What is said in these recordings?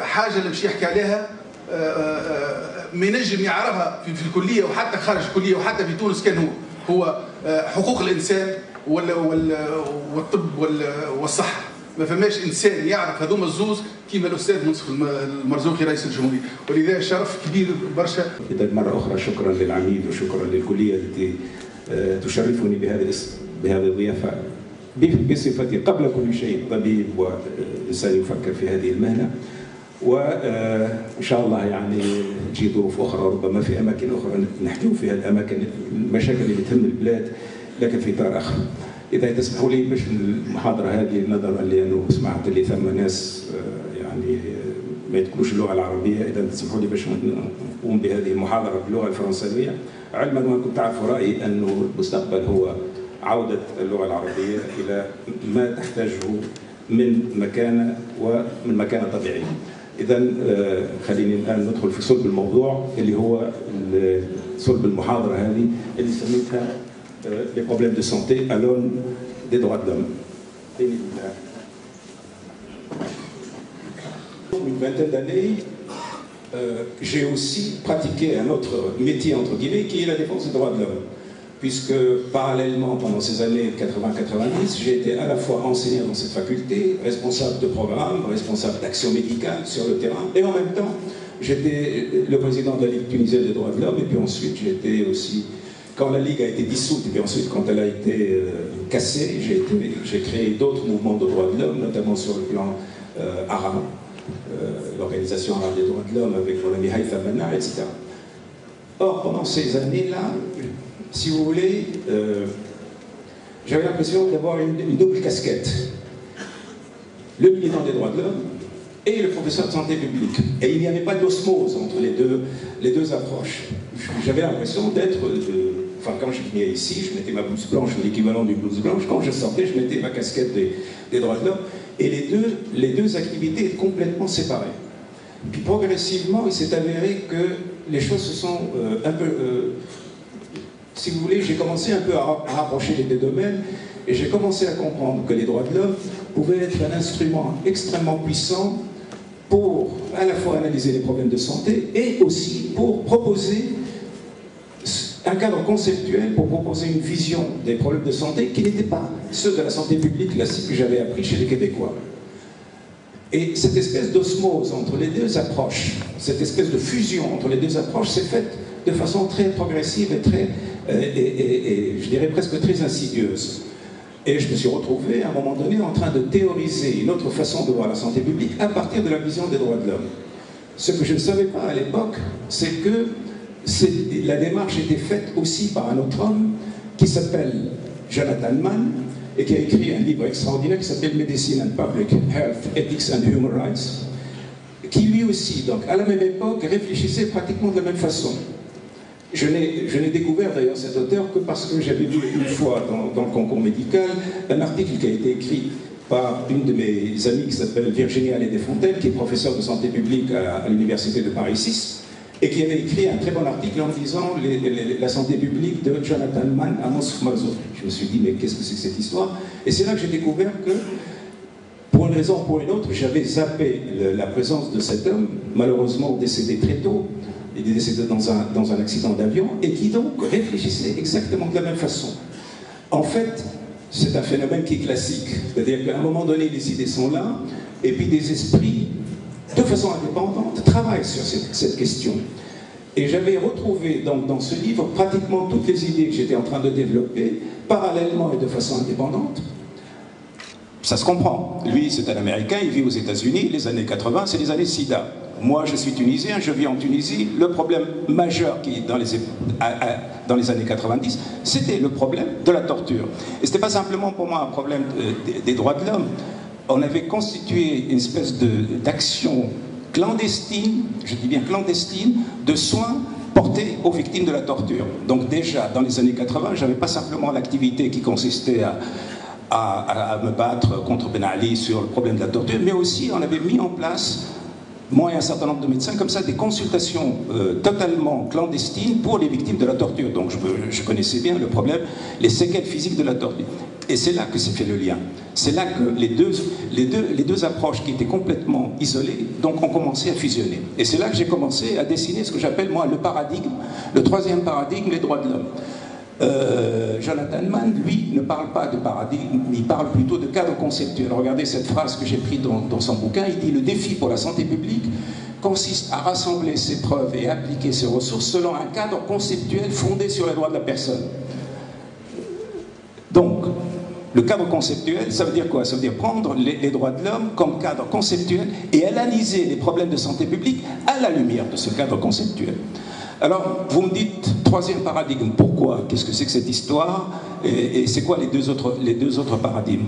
حاجه اللي مش يحكي عليها ما ينجم يعرفها في الكليه وحتى خارج الكليه وحتى في تونس كان هو حقوق الانسان والطب والصحه. ما فماش انسان يعرف هذوما الزوز كيما الاستاذ منصف المرزوقي رئيس الجمهوريه، ولذا شرف كبير برشا. اذا مره اخرى شكرا للعميد وشكرا للكليه التي تشرفني بهذه الضيافه بصفتي قبل كل شيء طبيب وانسان يفكر في هذه المهنه، وان شاء الله يعني تجي ظروف اخرى ربما في اماكن اخرى نحكيو في هذه الاماكن المشاكل اللي تهم البلاد لكن في اطار اخر. اذا تسمحوا لي باش المحاضره هذه نظرا لانه سمعت اللي ثم ناس يعني ما يتقنوش اللغه العربيه، اذا تسمحوا لي باش نقوم بهذه المحاضره باللغه الفرنسويه، علما وانكم تعرفوا رايي انه المستقبل هو عوده اللغه العربيه الى ما تحتاجه من مكانه ومن مكانه طبيعيه. اذا خليني الان ندخل في صلب الموضوع اللي هو صلب المحاضره هذه اللي سميتها les problèmes de santé à l'aune des droits de l'homme. Une vingtaine d'années, j'ai aussi pratiqué un autre métier, entre guillemets, qui est la défense des droits de l'homme. Puisque parallèlement, pendant ces années 80-90, j'ai été à la fois enseignant dans cette faculté, responsable de programme, responsable d'action médicale sur le terrain, et en même temps, j'étais le président de la Ligue tunisienne des droits de l'homme, et puis ensuite j'étais aussi... Quand la Ligue a été dissoute, et puis ensuite quand elle a été cassée, j'ai créé d'autres mouvements de droits de l'homme, notamment sur le plan arabe, l'Organisation arabe des droits de l'homme avec mon ami Haïfa Manna, etc. Or, pendant ces années-là, si vous voulez, j'avais l'impression d'avoir une double casquette. Le militant des droits de l'homme et le professeur de santé publique. Et il n'y avait pas d'osmose entre les deux approches. J'avais l'impression d'être... Enfin, quand je venais ici, je mettais ma blouse blanche, l'équivalent d'une blouse blanche. Quand je sortais, je mettais ma casquette des droits de l'homme. Et les deux activités étaient complètement séparées. Puis progressivement, il s'est avéré que les choses se sont un peu... si vous voulez, j'ai commencé un peu à rapprocher les deux domaines. Et j'ai commencé à comprendre que les droits de l'homme pouvaient être un instrument extrêmement puissant pour à la fois analyser les problèmes de santé et aussi pour proposer un cadre conceptuel, pour proposer une vision des problèmes de santé qui n'étaient pas ceux de la santé publique classique que j'avais appris chez les Québécois. Et cette espèce d'osmose entre les deux approches, cette espèce de fusion entre les deux approches s'est faite de façon très progressive et très, je dirais presque très insidieuse. Et je me suis retrouvé à un moment donné en train de théoriser une autre façon de voir la santé publique à partir de la vision des droits de l'homme. Ce que je ne savais pas à l'époque, c'est que la démarche était faite aussi par un autre homme qui s'appelle Jonathan Mann et qui a écrit un livre extraordinaire qui s'appelle Medicine and Public Health, Ethics and Human Rights, qui lui aussi, donc à la même époque, réfléchissait pratiquement de la même façon. Je n'ai découvert d'ailleurs cet auteur que parce que j'avais lu une fois dans le concours médical un article qui a été écrit par une de mes amies qui s'appelle Virginie Allais-Desfontaines, qui est professeure de santé publique à l'université de Paris 6, et qui avait écrit un très bon article en disant la santé publique de Jonathan Mann à Mossouf Marzouk. Je me suis dit, mais qu'est-ce que c'est que cette histoire? Et c'est là que j'ai découvert que, pour une raison ou pour une autre, j'avais zappé la présence de cet homme, malheureusement décédé très tôt. Il est décédé dans un accident d'avion, et qui donc réfléchissait exactement de la même façon. En fait, c'est un phénomène qui est classique. C'est-à-dire qu'à un moment donné, les idées sont là, et puis des esprits, de façon indépendante, travaillent sur cette question. Et j'avais retrouvé donc dans ce livre pratiquement toutes les idées que j'étais en train de développer, parallèlement et de façon indépendante. Ça se comprend. Lui, c'est un Américain, il vit aux États-Unis, les années 80, c'est les années SIDA. Moi, je suis tunisien, je vis en Tunisie. Le problème majeur qui, dans les années 90, c'était le problème de la torture. Et ce n'était pas simplement pour moi un problème des droits de l'homme. On avait constitué une espèce d'action clandestine, je dis bien clandestine, de soins portés aux victimes de la torture. Donc déjà, dans les années 80, je n'avais pas simplement l'activité qui consistait à me battre contre Ben Ali sur le problème de la torture, mais aussi on avait mis en place, moi et un certain nombre de médecins, comme ça, des consultations totalement clandestines pour les victimes de la torture. Donc je connaissais bien le problème, les séquelles physiques de la torture. Et c'est là que s'est fait le lien. C'est là que les deux approches qui étaient complètement isolées, donc ont commencé à fusionner. Et c'est là que j'ai commencé à dessiner ce que j'appelle, moi, le paradigme, le troisième paradigme, les droits de l'homme. Jonathan Mann, lui, ne parle pas de paradigme, il parle plutôt de cadre conceptuel. Regardez cette phrase que j'ai prise dans son bouquin, il dit « Le défi pour la santé publique consiste à rassembler ses preuves et appliquer ses ressources selon un cadre conceptuel fondé sur les droits de la personne. » Donc, le cadre conceptuel, ça veut dire quoi? Ça veut dire prendre les droits de l'homme comme cadre conceptuel et analyser les problèmes de santé publique à la lumière de ce cadre conceptuel. Alors, vous me dites, troisième paradigme, pourquoi? Qu'est-ce que c'est que cette histoire? Et c'est quoi les deux autres paradigmes?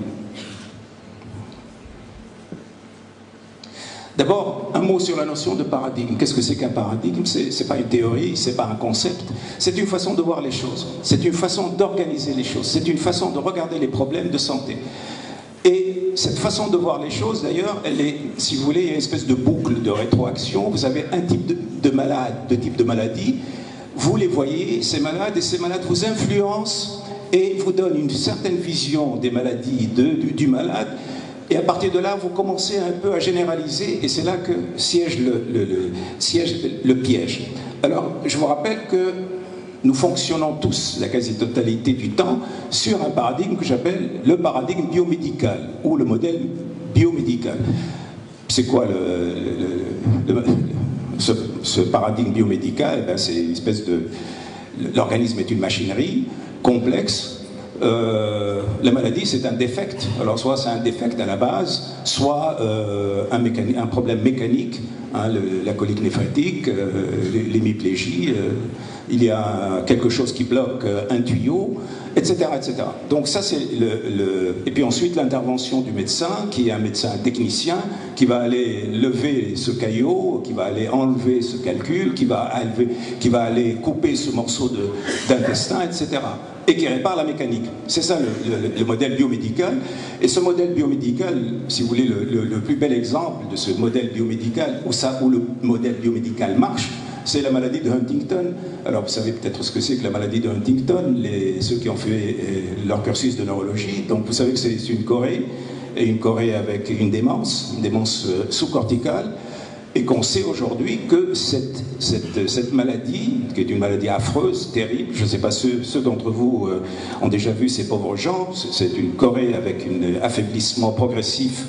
D'abord, un mot sur la notion de paradigme. Qu'est-ce que c'est qu'un paradigme? C'est pas une théorie, c'est pas un concept. C'est une façon de voir les choses. C'est une façon d'organiser les choses. C'est une façon de regarder les problèmes de santé. Et cette façon de voir les choses, d'ailleurs, elle est, si vous voulez, il y a une espèce de boucle de rétroaction. Vous avez un type de type de maladie. Vous les voyez, ces malades, et ces malades vous influencent et vous donnent une certaine vision des maladies du malade. Et à partir de là, vous commencez un peu à généraliser, et c'est là que siège le piège. Alors, je vous rappelle que nous fonctionnons tous, la quasi-totalité du temps, sur un paradigme que j'appelle le paradigme biomédical, ou le modèle biomédical. C'est quoi ce paradigme biomédical? Eh bien, c'est une espèce de... L'organisme est une machinerie complexe. La maladie, c'est un défect. Alors, soit c'est un défect à la base, soit un problème mécanique, hein, la colique néphrétique, l'hémiplégie, il y a quelque chose qui bloque un tuyau, etc., etc. Donc ça, c'est Et puis ensuite, l'intervention du médecin, qui est un médecin technicien, qui va aller lever ce caillot, qui va aller enlever ce calcul, qui va aller couper ce morceau d'intestin, etc., et qui répare la mécanique. C'est ça le modèle biomédical. Et ce modèle biomédical, si vous voulez, le plus bel exemple de ce modèle biomédical, où le modèle biomédical marche, c'est la maladie de Huntington. Alors vous savez peut-être ce que c'est que la maladie de Huntington, ceux qui ont fait leur cursus de neurologie. Donc vous savez que c'est une chorée, et une chorée avec une démence sous-corticale, et qu'on sait aujourd'hui que cette maladie, qui est une maladie affreuse, terrible, je ne sais pas ceux d'entre vous ont déjà vu ces pauvres gens, c'est une chorée avec un affaiblissement progressif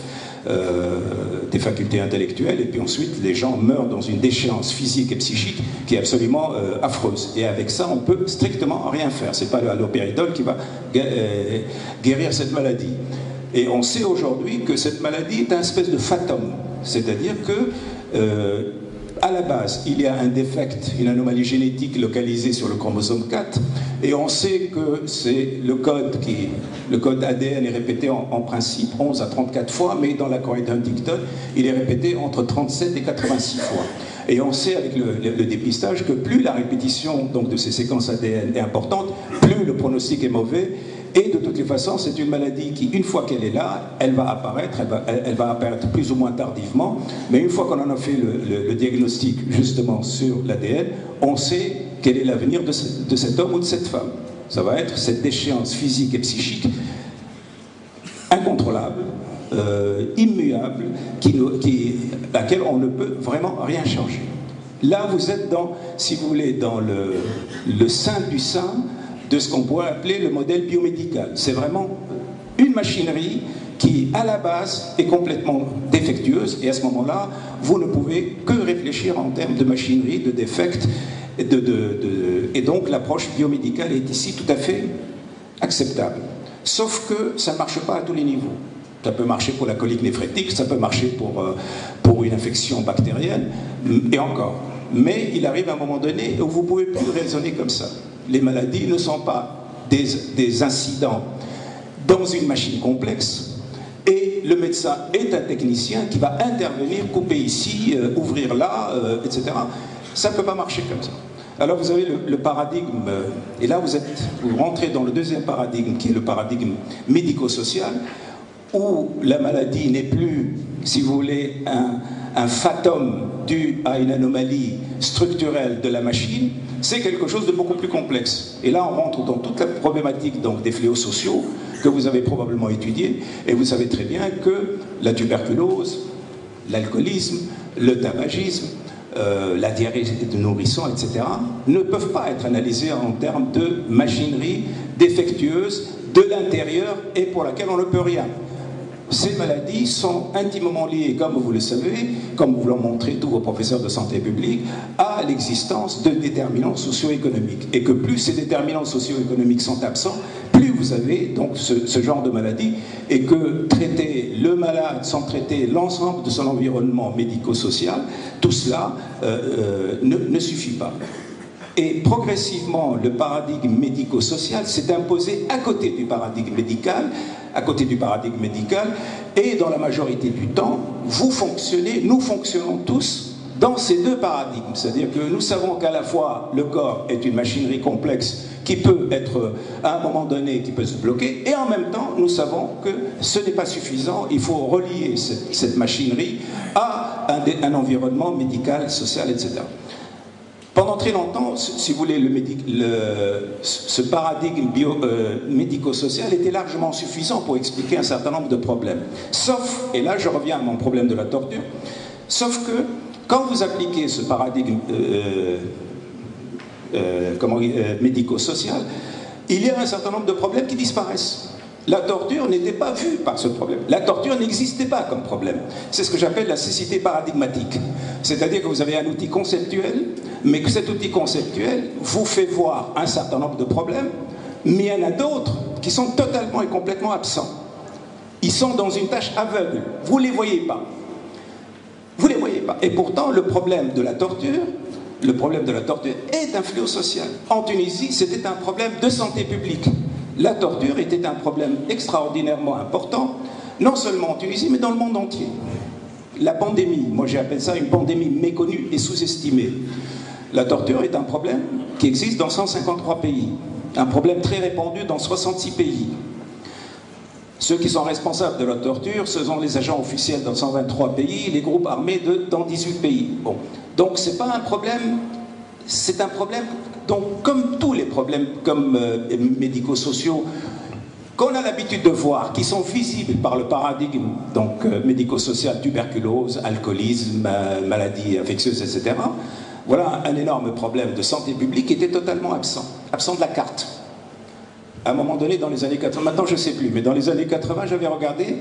des facultés intellectuelles, et puis ensuite les gens meurent dans une déchéance physique et psychique qui est absolument affreuse. Et avec ça, on peut strictement rien faire. C'est pas le haloperidol qui va guérir cette maladie. Et on sait aujourd'hui que cette maladie est un espèce de fatum, c'est-à-dire que à la base, il y a un défect, une anomalie génétique localisée sur le chromosome 4, et on sait que c'est le code ADN est répété en principe 11 à 34 fois, mais dans la chorée d'Huntington, il est répété entre 37 et 86 fois. Et on sait avec le dépistage que plus la répétition donc, de ces séquences ADN est importante, plus le pronostic est mauvais. Et de toutes les façons, c'est une maladie qui, une fois qu'elle est là, elle va apparaître plus ou moins tardivement. Mais une fois qu'on en a fait le diagnostic justement sur l'ADN, on sait quel est l'avenir de cet homme ou de cette femme. Ça va être cette déchéance physique et psychique incontrôlable, immuable, à laquelle on ne peut vraiment rien changer. Là, vous êtes dans, si vous voulez, dans le sein du sein de ce qu'on pourrait appeler le modèle biomédical. C'est vraiment une machinerie qui, à la base, est complètement défectueuse, et à ce moment-là, vous ne pouvez que réfléchir en termes de machinerie, de défects, et donc l'approche biomédicale est ici tout à fait acceptable. Sauf que ça ne marche pas à tous les niveaux. Ça peut marcher pour la colique néphrétique, ça peut marcher pour une infection bactérienne, et encore. Mais il arrive à un moment donné où vous ne pouvez plus raisonner comme ça. Les maladies ne sont pas des incidents dans une machine complexe, et le médecin est un technicien qui va intervenir, couper ici, ouvrir là, etc. Ça ne peut pas marcher comme ça. Alors vous avez le paradigme, et là vous rentrez dans le deuxième paradigme, qui est le paradigme médico-social, où la maladie n'est plus si vous voulez, un fatum dû à une anomalie structurelle de la machine, c'est quelque chose de beaucoup plus complexe. Et là, on rentre dans toute la problématique donc, des fléaux sociaux que vous avez probablement étudiés, et vous savez très bien que la tuberculose, l'alcoolisme, le tabagisme, la diarrhée de nourrissons, etc., ne peuvent pas être analysés en termes de machinerie défectueuse de l'intérieur et pour laquelle on ne peut rien. Ces maladies sont intimement liées, comme vous le savez, comme vous l'ont montré tous vos professeurs de santé publique, à l'existence de déterminants socio-économiques. Et que plus ces déterminants socio-économiques sont absents, plus vous avez donc ce genre de maladie, et que traiter le malade sans traiter l'ensemble de son environnement médico-social, tout cela ne suffit pas. Et progressivement, le paradigme médico-social s'est imposé à côté du paradigme médical, et dans la majorité du temps, vous fonctionnez, nous fonctionnons tous dans ces deux paradigmes. C'est-à-dire que nous savons qu'à la fois le corps est une machinerie complexe qui peut être, à un moment donné, qui peut se bloquer, et en même temps, nous savons que ce n'est pas suffisant, il faut relier cette machinerie à un environnement médical, social, etc. Pendant très longtemps, si vous voulez, ce paradigme médico-social était largement suffisant pour expliquer un certain nombre de problèmes. Sauf, et là je reviens à mon problème de la torture, sauf que quand vous appliquez ce paradigme médico-social, il y a un certain nombre de problèmes qui disparaissent. La torture n'était pas vue par ce problème. La torture n'existait pas comme problème. C'est ce que j'appelle la cécité paradigmatique. C'est-à-dire que vous avez un outil conceptuel, mais que cet outil conceptuel vous fait voir un certain nombre de problèmes, mais il y en a d'autres qui sont totalement et complètement absents. Ils sont dans une tâche aveugle. Vous ne les voyez pas. Vous ne les voyez pas. Et pourtant, le problème de la torture est un fléau social. En Tunisie, c'était un problème de santé publique. La torture était un problème extraordinairement important, non seulement en Tunisie, mais dans le monde entier. La pandémie, moi j'appelle ça une pandémie méconnue et sous-estimée. La torture est un problème qui existe dans 153 pays, un problème très répandu dans 66 pays. Ceux qui sont responsables de la torture, ce sont les agents officiels dans 123 pays, les groupes armés dans 18 pays. Bon. Donc c'est pas un problème, c'est un problème, donc comme tous les problèmes médico-sociaux qu'on a l'habitude de voir, qui sont visibles par le paradigme médico-social, tuberculose, alcoolisme, maladies infectieuses, etc. Voilà un énorme problème de santé publique qui était totalement absent de la carte. À un moment donné, dans les années 80, maintenant je ne sais plus, mais dans les années 80, j'avais regardé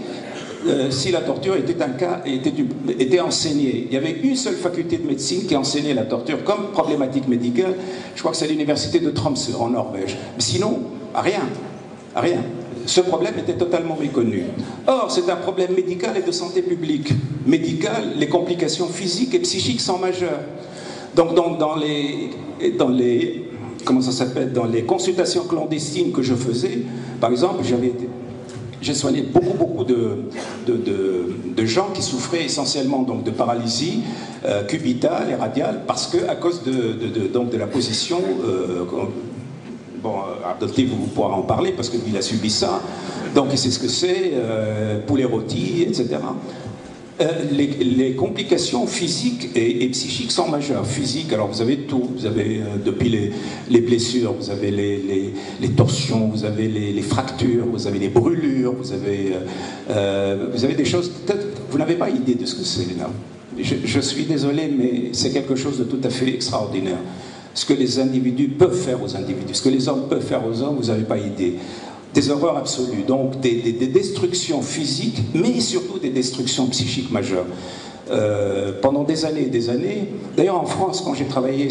si la torture était enseignée. Il y avait une seule faculté de médecine qui enseignait la torture comme problématique médicale. Je crois que c'est l'université de Tromsø, en Norvège. Mais sinon, rien. Ce problème était totalement méconnu. Or, c'est un problème médical et de santé publique. Médical, les complications physiques et psychiques sont majeures. Donc dans les consultations clandestines que je faisais, par exemple, j'ai soigné beaucoup de gens qui souffraient essentiellement donc, de paralysie cubitale et radiale parce que à cause de la position, Abdelti vous pourra en parler parce qu'il a subi ça, donc il sait ce que c'est, poulet rôti, etc. Les complications physiques et psychiques sont majeures. Physiques, alors vous avez tout. Vous avez depuis les blessures, vous avez les torsions, vous avez les fractures, vous avez les brûlures, vous avez des choses. Peut-être vous n'avez pas idée de ce que c'est là. Je suis désolé, mais c'est quelque chose de tout à fait extraordinaire. Ce que les individus peuvent faire aux individus, ce que les hommes peuvent faire aux hommes, vous n'avez pas idée. Des horreurs absolues, donc des destructions physiques, mais surtout des destructions psychiques majeures. Pendant des années, d'ailleurs en France, quand j'ai travaillé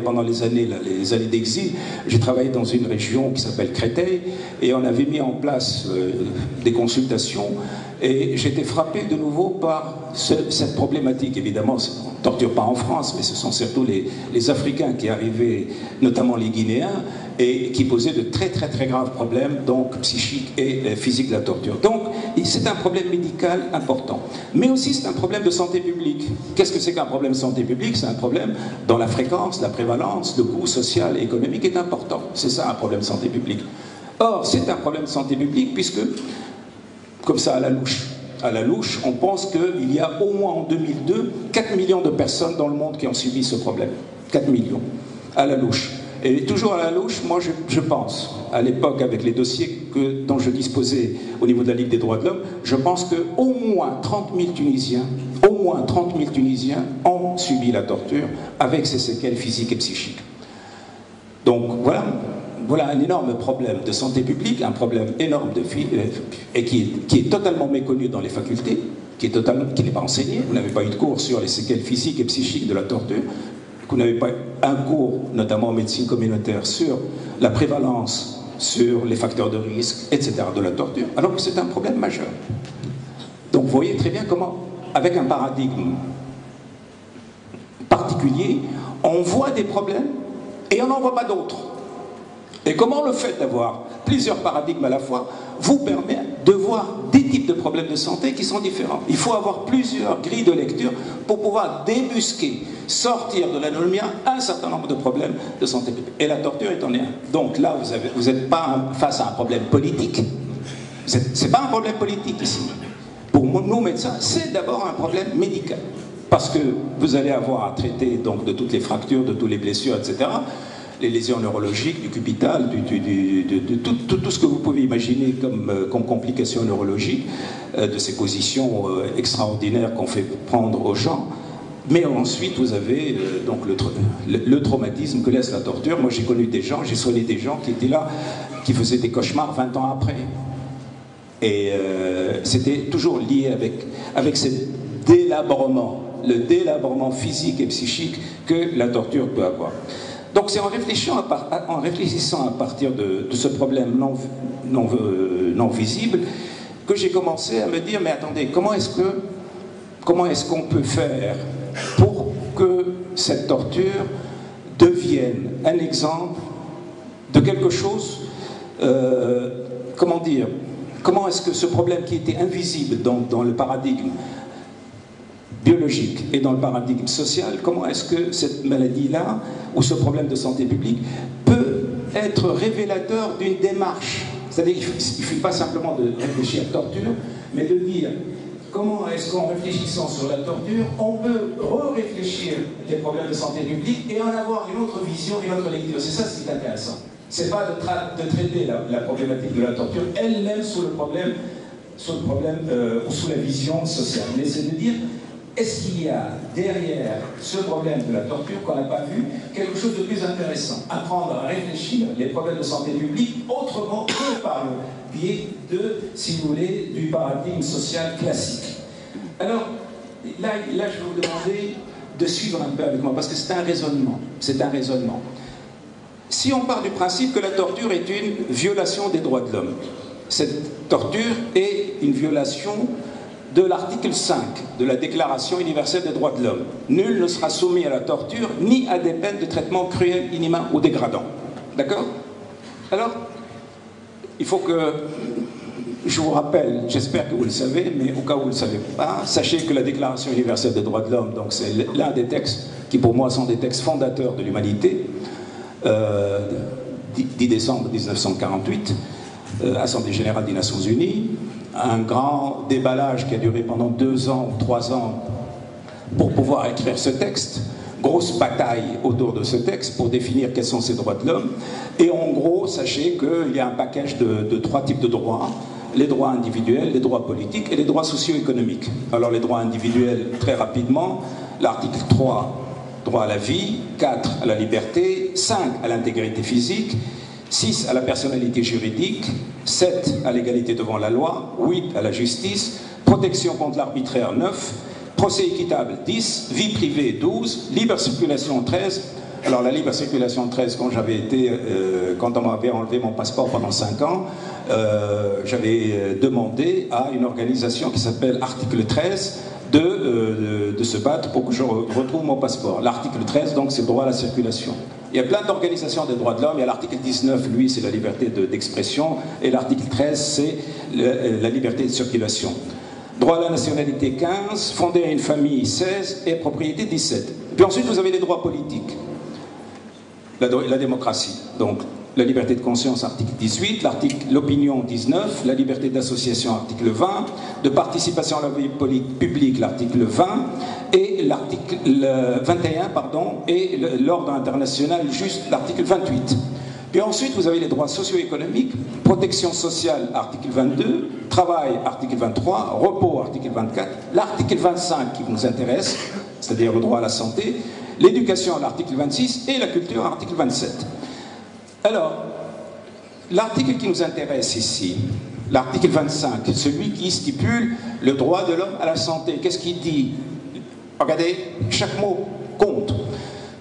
pendant les années d'exil, j'ai travaillé dans une région qui s'appelle Créteil, et on avait mis en place des consultations, et j'étais frappé de nouveau par cette problématique. Évidemment, on ne torture pas en France, mais ce sont surtout les Africains qui arrivaient, notamment les Guinéens, et qui posaient de très graves problèmes, donc psychiques et physiques de la torture. Donc, c'est un problème médical important. Mais aussi, c'est un problème de santé publique. Qu'est-ce que c'est qu'un problème de santé publique? C'est un problème dont la fréquence, la prévalence, le coût social et économique est important. C'est ça un problème de santé publique. Or, c'est un problème de santé publique puisque, comme ça à la louche, à la louche, on pense qu'il y a au moins en 2002 4 millions de personnes dans le monde qui ont subi ce problème. 4 millions, à la louche. Et toujours à la louche, moi je pense, à l'époque avec les dossiers dont je disposais au niveau de la Ligue des droits de l'homme, je pense qu'au moins 30 000 Tunisiens, ont subi la torture avec ses séquelles physiques et psychiques. Donc voilà un énorme problème de santé publique, un problème énorme et qui est totalement méconnu dans les facultés, qui n'est pas enseigné. Vous n'avez pas eu de cours sur les séquelles physiques et psychiques de la torture. Vous n'avez pas un cours, notamment en médecine communautaire, sur la prévalence, sur les facteurs de risque, etc. de la torture, alors que c'est un problème majeur. Donc vous voyez très bien comment, avec un paradigme particulier, on voit des problèmes et on n'en voit pas d'autres. Et comment le fait d'avoir plusieurs paradigmes à la fois vous permet de voir des types de problèmes de santé qui sont différents. Il faut avoir plusieurs grilles de lecture pour pouvoir débusquer, sortir de l'anonymat un certain nombre de problèmes de santé publique. Et la torture est en est un. Donc là, vous n'êtes pas face à un problème politique. Ce n'est pas un problème politique ici. Pour nous médecins, c'est d'abord un problème médical. Parce que vous allez avoir à traiter donc, de toutes les fractures, de toutes les blessures, etc., les lésions neurologiques, du cubital, de tout ce que vous pouvez imaginer comme complications neurologiques, de ces positions extraordinaires qu'on fait prendre aux gens. Mais ensuite, vous avez donc le traumatisme que laisse la torture. Moi, j'ai connu des gens, j'ai soigné des gens qui étaient là, qui faisaient des cauchemars 20 ans après. Et c'était toujours lié avec ce délabrement, le délabrement physique et psychique que la torture peut avoir. Donc c'est en réfléchissant à partir de ce problème non visible que j'ai commencé à me dire, mais attendez, comment est-ce qu'on peut faire pour que cette torture devienne un exemple de quelque chose, comment est-ce que ce problème qui était invisible dans le paradigme biologique et dans le paradigme social, comment est-ce que cette maladie-là, ou ce problème de santé publique, peut être révélateur d'une démarche. C'est-à-dire qu'il ne suffit pas simplement de réfléchir à torture, mais de dire comment est-ce qu'en réfléchissant sur la torture, on peut réfléchir les problèmes de santé publique et en avoir une autre vision, une autre lecture. C'est ça ce qui est intéressant. Ce n'est pas de traiter la problématique de la torture elle-même sous le problème ou sous la vision sociale, mais c'est de dire est-ce qu'il y a derrière ce problème de la torture qu'on n'a pas vu quelque chose de plus intéressant? Apprendre à réfléchir les problèmes de santé publique autrement que par le biais si vous voulez, du paradigme social classique. Alors, là je vais vous demander de suivre un peu avec moi, parce que c'est un raisonnement. C'est un raisonnement. Si on part du principe que la torture est une violation des droits de l'homme, cette torture est une violation de l'article 5 de la Déclaration universelle des droits de l'homme. Nul ne sera soumis à la torture ni à des peines de traitement cruel, inhumain ou dégradant. D'accord? Alors, il faut que je vous rappelle, j'espère que vous le savez, mais au cas où vous ne le savez pas, sachez que la Déclaration universelle des droits de l'homme, donc c'est l'un des textes qui pour moi sont des textes fondateurs de l'humanité, 10 décembre 1948, Assemblée générale des Nations Unies, un grand déballage qui a duré pendant 2 ans ou 3 ans pour pouvoir écrire ce texte, grosse bataille autour de ce texte pour définir quels sont ces droits de l'homme, et en gros, sachez qu'il y a un package de 3 types de droits, les droits individuels, les droits politiques et les droits socio-économiques. Alors les droits individuels, très rapidement, l'article 3, droit à la vie, 4 à la liberté, 5 à l'intégrité physique, 6 à la personnalité juridique, 7 à l'égalité devant la loi, 8 à la justice, protection contre l'arbitraire 9, procès équitable 10, vie privée 12, libre circulation 13. Alors la libre circulation 13, quand on m'avait enlevé mon passeport pendant 5 ans, j'avais demandé à une organisation qui s'appelle Article 13 de se battre pour que je retrouve mon passeport. L'article 13, donc, c'est le droit à la circulation. Il y a plein d'organisations des droits de l'homme. Il y a l'article 19, lui, c'est la liberté d'expression, et l'article 13, c'est la liberté de circulation. Droit à la nationalité 15, fonder une famille 16, et propriété 17. Puis ensuite, vous avez les droits politiques. La démocratie. Donc, la liberté de conscience, article 18, l'opinion, 19, la liberté d'association, article 20, de participation à la vie publique, l'article 20, et l'article 21, pardon, et l'ordre international juste, l'article 28. Puis ensuite, vous avez les droits socio-économiques, protection sociale, article 22, travail, article 23, repos, article 24, l'article 25 qui nous intéresse, c'est-à-dire le droit à la santé, l'éducation, l'article 26, et la culture, article 27. Alors, l'article qui nous intéresse ici, l'article 25, celui qui stipule le droit de l'homme à la santé, qu'est-ce qu'il dit? Regardez, chaque mot compte.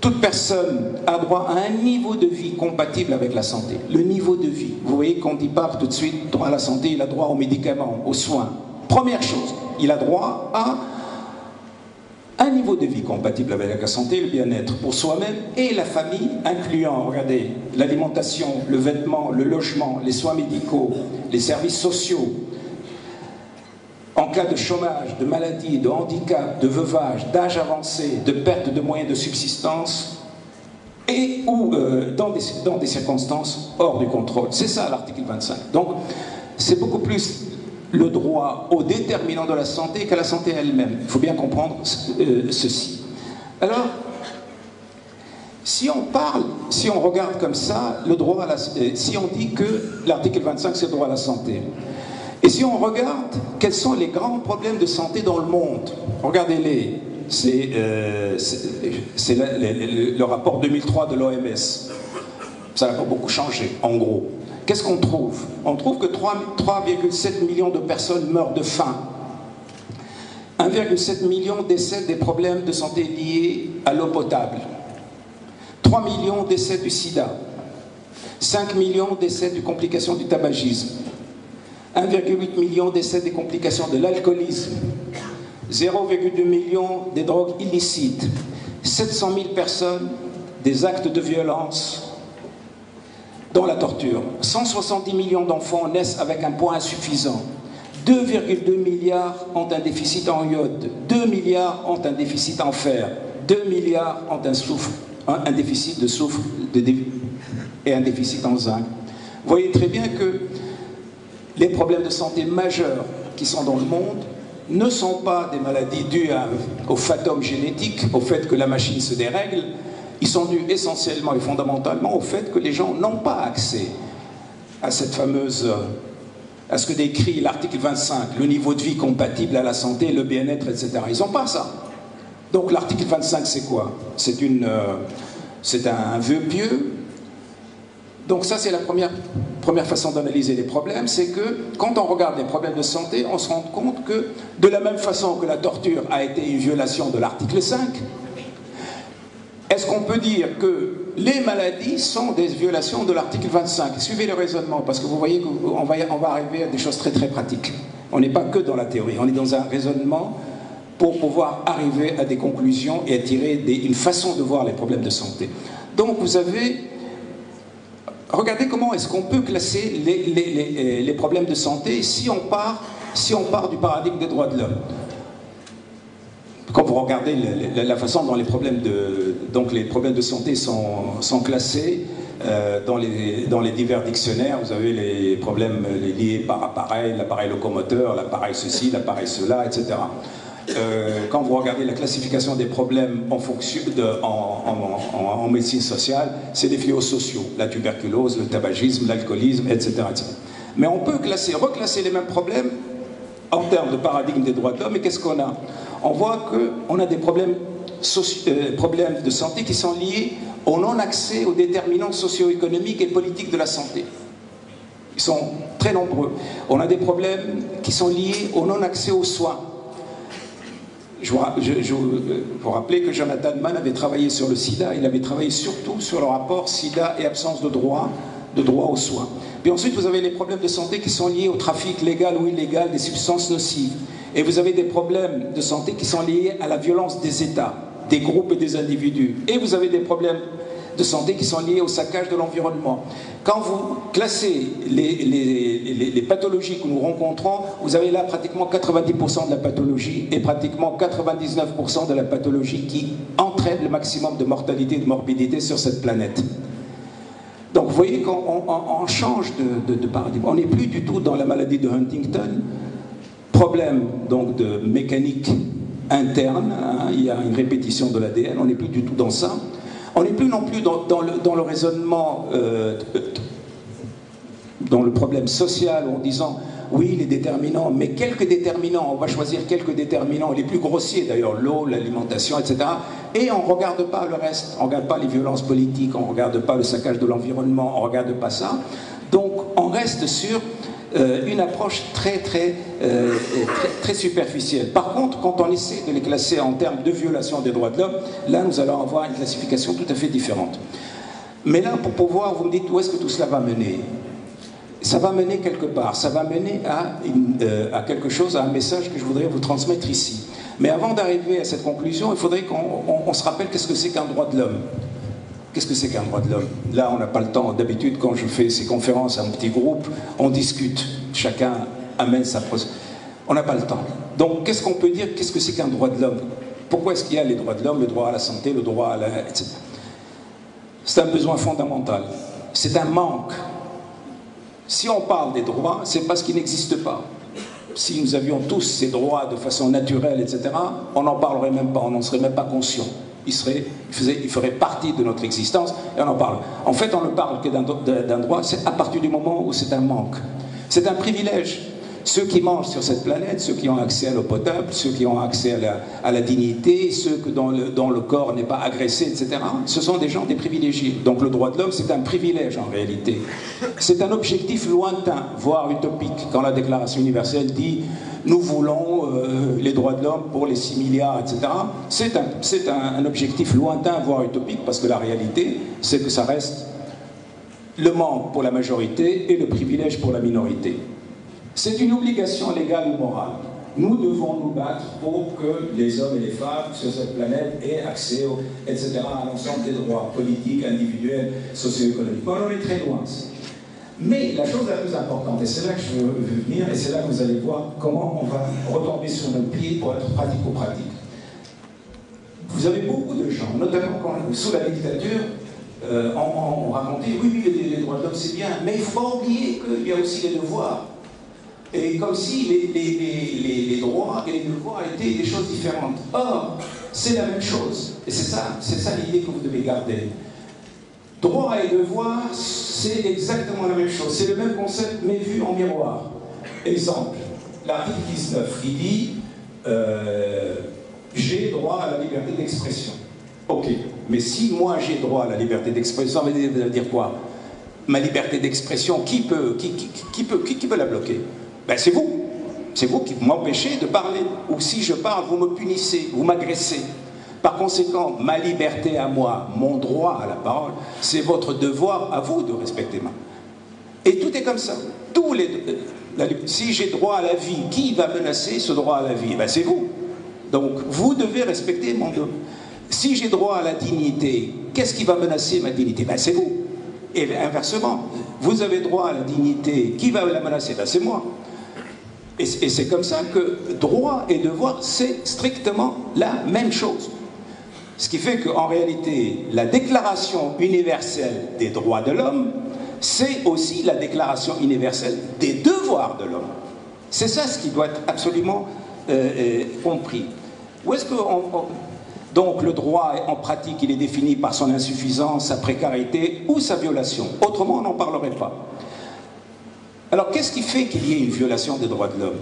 Toute personne a droit à un niveau de vie compatible avec la santé. Le niveau de vie. Vous voyez qu'on ne dit pas tout de suite droit à la santé, il a droit aux médicaments, aux soins. Première chose, il a droit à un niveau de vie compatible avec la santé et le bien-être pour soi-même et la famille, incluant, regardez, l'alimentation, le vêtement, le logement, les soins médicaux, les services sociaux. En cas de chômage, de maladie, de handicap, de veuvage, d'âge avancé, de perte de moyens de subsistance et ou dans des circonstances hors du contrôle. C'est ça l'article 25. Donc c'est beaucoup plus le droit aux déterminants de la santé qu'à la santé elle-même. Il faut bien comprendre ceci. Alors, si on regarde comme ça, le droit à la, si on dit que l'article 25 c'est le droit à la santé, et si on regarde quels sont les grands problèmes de santé dans le monde, regardez-les, c'est le rapport 2003 de l'OMS, ça n'a pas beaucoup changé, en gros. Qu'est-ce qu'on trouve? On trouve que 3,7 millions de personnes meurent de faim. 1,7 million décèdent des problèmes de santé liés à l'eau potable. 3 millions décèdent du sida. 5 millions décèdent des complications du tabagisme. 1,8 million décèdent des complications de l'alcoolisme. 0,2 million des drogues illicites. 700 000 personnes des actes de violence dans la torture. 170 millions d'enfants naissent avec un poids insuffisant. 2,2 milliards ont un déficit en iode. 2 milliards ont un déficit en fer. 2 milliards ont un déficit de soufre et un déficit en zinc. Vous voyez très bien que les problèmes de santé majeurs qui sont dans le monde ne sont pas des maladies dues au fatum génétique, au fait que la machine se dérègle. Ils sont dus essentiellement et fondamentalement au fait que les gens n'ont pas accès à cette fameuse, à ce que décrit l'article 25, le niveau de vie compatible à la santé, le bien-être, etc. Ils n'ont pas ça. Donc l'article 25, c'est quoi? C'est un vœu pieux. Donc ça, c'est la première façon d'analyser les problèmes, c'est que quand on regarde les problèmes de santé, on se rend compte que de la même façon que la torture a été une violation de l'article 5, est-ce qu'on peut dire que les maladies sont des violations de l'article 25? Suivez le raisonnement, parce que vous voyez qu'on va arriver à des choses très très pratiques. On n'est pas que dans la théorie, on est dans un raisonnement pour pouvoir arriver à des conclusions et à tirer une façon de voir les problèmes de santé. Donc vous avez... Regardez comment est-ce qu'on peut classer les problèmes de santé si on part du paradigme des droits de l'homme. Quand vous regardez la façon dont les problèmes de santé sont classés dans les divers dictionnaires, vous avez les problèmes liés par appareil, l'appareil locomoteur, l'appareil ceci, l'appareil cela, etc. Quand vous regardez la classification des problèmes en médecine sociale, c'est les fléaux sociaux, la tuberculose, le tabagisme, l'alcoolisme, etc., etc. Mais on peut reclasser les mêmes problèmes en termes de paradigme des droits de l'homme, et qu'est-ce qu'on a? On voit qu'on a des problèmes de santé qui sont liés au non-accès aux déterminants socio-économiques et politiques de la santé. Ils sont très nombreux. On a des problèmes qui sont liés au non-accès aux soins. Je vous rappelez que Jonathan Mann avait travaillé sur le sida, il avait travaillé surtout sur le rapport sida et absence de droit aux soins. Puis ensuite, vous avez les problèmes de santé qui sont liés au trafic légal ou illégal des substances nocives. Et vous avez des problèmes de santé qui sont liés à la violence des États, des groupes et des individus. Et vous avez des problèmes de santé qui sont liés au saccage de l'environnement. Quand vous classez les pathologies que nous rencontrons, vous avez là pratiquement 90% de la pathologie et pratiquement 99% de la pathologie qui entraîne le maximum de mortalité et de morbidité sur cette planète. Donc vous voyez qu'on change de paradigme. On n'est plus du tout dans la maladie de Huntington, problème donc de mécanique interne, hein, il y a une répétition de l'ADN, on n'est plus du tout dans ça. On n'est plus non plus dans le raisonnement, dans le problème social, en disant oui, les déterminants, mais quelques déterminants, on va choisir quelques déterminants, les plus grossiers d'ailleurs, l'eau, l'alimentation, etc. Et on ne regarde pas le reste, on ne regarde pas les violences politiques, on ne regarde pas le saccage de l'environnement, on ne regarde pas ça. Donc on reste sur une approche très superficielle. Par contre, quand on essaie de les classer en termes de violation des droits de l'homme, là nous allons avoir une classification tout à fait différente. Mais là, pour pouvoir, vous me dites où est-ce que tout cela va mener? Ça va mener quelque part, ça va mener à quelque chose, à un message que je voudrais vous transmettre ici. Mais avant d'arriver à cette conclusion, il faudrait qu'on se rappelle qu'est-ce que c'est qu'un droit de l'homme. Qu'est-ce que c'est qu'un droit de l'homme? Là, on n'a pas le temps. D'habitude, quand je fais ces conférences à un petit groupe, on discute. Chacun amène sa prose. On n'a pas le temps. Donc, qu'est-ce qu'on peut dire? Qu'est-ce que c'est qu'un droit de l'homme? Pourquoi est-ce qu'il y a les droits de l'homme, le droit à la santé, le droit à la... etc. C'est un besoin fondamental. C'est un manque. Si on parle des droits, c'est parce qu'ils n'existent pas. Si nous avions tous ces droits de façon naturelle, etc., on n'en parlerait même pas, on n'en serait même pas conscient. Il ferait partie de notre existence et on en parle. En fait, on ne parle que d'un droit, c'est à partir du moment où c'est un manque. C'est un privilège. Ceux qui mangent sur cette planète, ceux qui ont accès à l'eau potable, ceux qui ont accès à la dignité, ceux dont le corps n'est pas agressé, etc., ce sont des gens, des privilégiés. Donc le droit de l'homme, c'est un privilège en réalité. C'est un objectif lointain, voire utopique, quand la Déclaration universelle dit « nous voulons les droits de l'homme pour les 6 milliards, etc. » C'est un objectif lointain, voire utopique, parce que la réalité, c'est que ça reste le manque pour la majorité et le privilège pour la minorité. C'est une obligation légale ou morale. Nous devons nous battre pour que les hommes et les femmes sur cette planète aient accès, etc., à l'ensemble des droits politiques, individuels, socio-économiques. Bon, on est très loin. Mais la chose la plus importante, et c'est là que je veux venir, et c'est là que vous allez voir comment on va retomber sur nos pieds pour être pratico-pratique. Vous avez beaucoup de gens, notamment sous la dictature, on racontait, oui, les droits de l'homme c'est bien, mais il ne faut pas oublier qu'il y a aussi les devoirs. Et comme si les droits et les devoirs étaient des choses différentes. Or, c'est la même chose. Et c'est ça l'idée que vous devez garder. Droit et devoir, c'est exactement la même chose. C'est le même concept, mais vu en miroir. Exemple, l'article 19, qui dit j'ai droit à la liberté d'expression. Ok, mais si moi j'ai droit à la liberté d'expression, ça veut dire quoi? Ma liberté d'expression, qui peut la bloquer? Ben, c'est vous. C'est vous qui m'empêchez de parler. Ou si je parle, vous me punissez, vous m'agressez. Par conséquent, ma liberté à moi, mon droit à la parole, c'est votre devoir à vous de respecter ma. Et tout est comme ça. Si j'ai droit à la vie, qui va menacer ce droit à la vie? Ben, c'est vous. Donc, vous devez respecter mon devoir. Si j'ai droit à la dignité, qu'est-ce qui va menacer ma dignité? Ben, c'est vous. Et inversement, vous avez droit à la dignité, qui va la menacer? Ben, c'est moi. Et c'est comme ça que droit et devoir, c'est strictement la même chose. Ce qui fait qu'en réalité, la Déclaration universelle des droits de l'homme, c'est aussi la Déclaration universelle des devoirs de l'homme. C'est ça ce qui doit être absolument compris. Où est-ce que donc le droit, en pratique, il est défini par son insuffisance, sa précarité ou sa violation. Autrement, on n'en parlerait pas. Alors, qu'est-ce qui fait qu'il y ait une violation des droits de l'homme?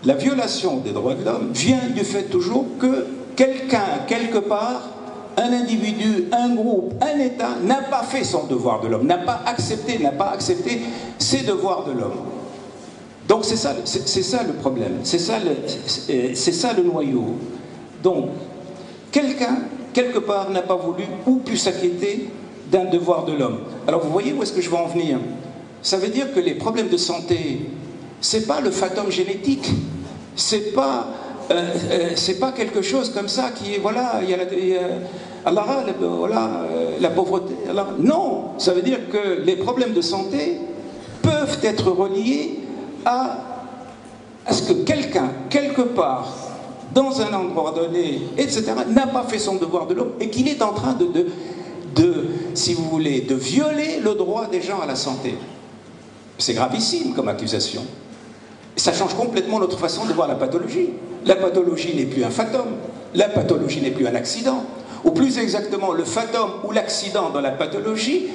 La violation des droits de l'homme vient du fait toujours que quelqu'un, quelque part, un individu, un groupe, un État, n'a pas fait son devoir de l'homme, n'a pas accepté ses devoirs de l'homme. Donc, c'est ça le problème, c'est ça le noyau. Donc, quelqu'un, quelque part, n'a pas voulu ou pu s'inquiéter d'un devoir de l'homme. Alors, vous voyez où est-ce que je veux en venir? Ça veut dire que les problèmes de santé, c'est pas le fatum génétique, c'est pas quelque chose comme ça qui est, voilà, il y a la pauvreté. Allah. Non, ça veut dire que les problèmes de santé peuvent être reliés à ce que quelqu'un, quelque part, dans un endroit donné, etc., n'a pas fait son devoir de l'homme et qu'il est en train si vous voulez, de violer le droit des gens à la santé. C'est gravissime comme accusation. Ça change complètement notre façon de voir la pathologie. La pathologie n'est plus un fatum, la pathologie n'est plus un accident. Ou plus exactement, le fatum ou l'accident dans la pathologie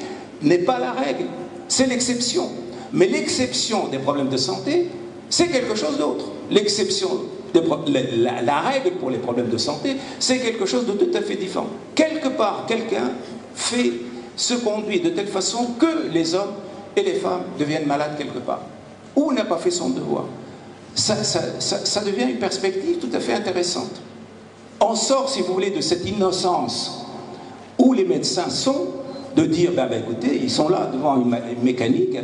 n'est pas la règle, c'est l'exception. Mais l'exception des problèmes de santé, c'est quelque chose d'autre. L'exception, la règle pour les problèmes de santé, c'est quelque chose de tout à fait différent. Quelque part, quelqu'un se conduit de telle façon que les hommes et les femmes deviennent malades quelque part. Ou n'a pas fait son devoir. Ça devient une perspective tout à fait intéressante. On sort, si vous voulez, de cette innocence où les médecins sont, de dire, écoutez, ils sont là devant une mécanique,